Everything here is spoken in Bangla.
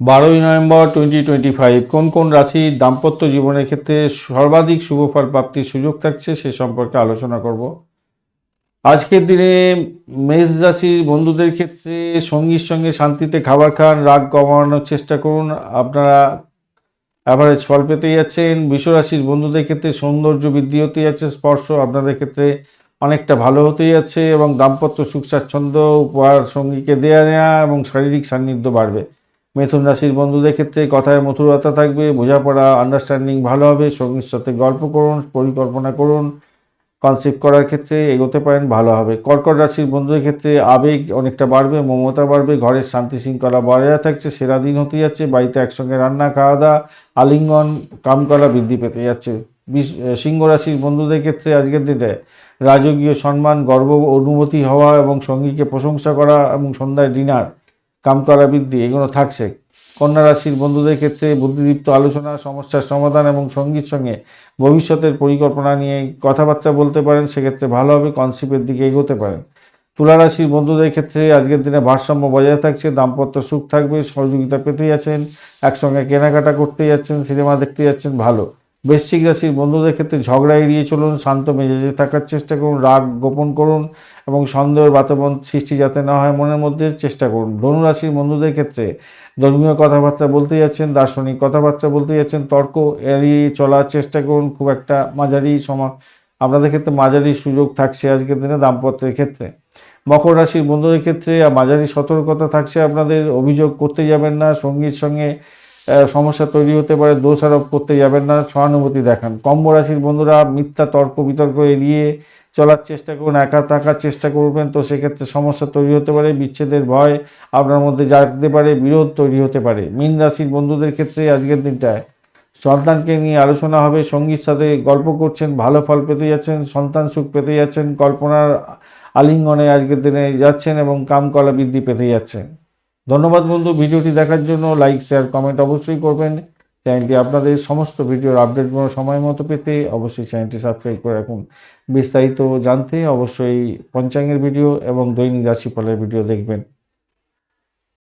12 নভেম্বর 2025 কোন কোন রাশির দাম্পত্য জীবনের ক্ষেত্রে সর্বাধিক শুভ ফল প্রাপ্তির সুযোগ থাকছে সে সম্পর্কে আলোচনা করব। আজকের দিনে মেষ রাশির বন্ধুদের ক্ষেত্রে সঙ্গীর সঙ্গে শান্তিতে খাবার খান, রাগ কমানোর চেষ্টা করুন, আপনারা অ্যাভারেজ ফল পেতে যাচ্ছেন। বৃষ রাশির বন্ধুদের ক্ষেত্রে সৌন্দর্য বৃদ্ধি হতে যাচ্ছে, স্পর্শ আপনাদের ক্ষেত্রে অনেকটা ভালো হতে যাচ্ছে এবং দাম্পত্য সুখ স্বাচ্ছন্দ্য উপহার সঙ্গীকে দেয়া নেওয়া এবং শারীরিক সান্নিধ্য বাড়বে। মিথুন রাশির বন্ধুদের ক্ষেত্রে কথায় মধুরতা থাকবে, বোঝাপড়া আন্ডারস্ট্যান্ডিং ভালো হবে, সঙ্গীর সাথে গল্প করুন, পরিকল্পনা করুন, কনসেপ্ট করার ক্ষেত্রে এগোতে পারেন, ভালো হবে। কর্কট রাশির বন্ধুদের ক্ষেত্রে আবেগ অনেকটা বাড়বে, মমতা বাড়বে, ঘরের শান্তি শৃঙ্খলা বজায় থাকছে, সেরা দিন হতে যাচ্ছে। বাড়িতে একসঙ্গে রান্না খাওয়া দাওয়া, আলিঙ্গন কামকলা বৃদ্ধি পেতে যাচ্ছে। সিংহ রাশির বন্ধুদের ক্ষেত্রে আজকের দিনে রাজকীয় সম্মান, গর্ব অনুভূতি হওয়া এবং সঙ্গীকে প্রশংসা করা এবং সন্ধ্যায় ডিনার, কামকলা বৃদ্ধি এগুলো থাকছে। কন্যা রাশির বন্ধুদের ক্ষেত্রে বুদ্ধিদীপ্ত আলোচনা, সমস্যার সমাধান এবং সঙ্গীর সঙ্গে ভবিষ্যতের পরিকল্পনা নিয়ে কথাবার্তা বলতে পারেন, সেক্ষেত্রে ভালো হবে, কনসেপ্টের দিকে এগোতে পারেন। তুলা রাশির বন্ধুদের ক্ষেত্রে আজকের দিনে ভারসাম্য বজায় থাকছে, দাম্পত্য সুখ থাকবে, সহযোগিতা পেতে যাচ্ছেন, একসঙ্গে কেনাকাটা করতে যাচ্ছেন, সিনেমা দেখতে যাচ্ছেন, ভালো। বৃশ্চিক রাশির বন্ধুদের ক্ষেত্রে ঝগড়া এড়িয়ে চলুন, শান্ত মেজাজে থাকার চেষ্টা করুন, রাগ গোপন করুন এবং সন্দেহের বাতাবরণ সৃষ্টি যাতে না হয় মনের মধ্যে চেষ্টা করুন। ধনু রাশির বন্ধুদের ক্ষেত্রে ধর্মীয় কথাবার্তা বলতে যাচ্ছেন, দার্শনিক কথাবার্তা বলতে যাচ্ছেন, তর্ক এড়িয়ে চলার চেষ্টা করুন, খুব একটা মাঝারি আপনাদের ক্ষেত্রে মাঝারি সুযোগ থাকছে আজকের দিনে দাম্পত্যের ক্ষেত্রে। মকর রাশির বন্ধুদের ক্ষেত্রে মাঝারি সতর্কতা থাকছে, আপনাদের অভিযোগ করতে যাবেন না, সঙ্গীর সঙ্গে সমস্যা তৈরি হতে পারে, দোষ আরোপ করতে যাবেন না, সহানুভূতি দেখান। কুম্ভ রাশির বন্ধুরা মিথ্যা তর্ক বিতর্ক এড়িয়ে চলার চেষ্টা করুন, একা থাকার চেষ্টা করবেন, তো সেক্ষেত্রে সমস্যা তৈরি হতে পারে, বিচ্ছেদের ভয় আপনার মধ্যে জাগতে পারে, বিরোধ তৈরি হতে পারে। মীন রাশির বন্ধুদের ক্ষেত্রে আজকের দিনটায় সন্তানকে নিয়ে আলোচনা হবে, সঙ্গীর সাথে গল্প করছেন, ভালো ফল পেতে যাচ্ছেন, সন্তান সুখ পেতে যাচ্ছেন, কল্পনার আলিঙ্গনে আজকের দিনে যাচ্ছেন এবং কামকলা বৃদ্ধি পেতে যাচ্ছেন। ধন্যবাদ বন্ধু, ভিডিওটি দেখার জন্য। লাইক শেয়ার কমেন্ট অবশ্যই করবেন। চ্যানেলটি আপনাদের সমস্ত ভিডিওর আপডেট সময় মতো পেতে অবশ্যই চ্যানেলটি সাবস্ক্রাইব করে রাখুন। বিস্তারিত জানতে অবশ্যই পঞ্চাঙ্গের ভিডিও এবং দৈনিক রাশিফলের ভিডিও দেখবেন।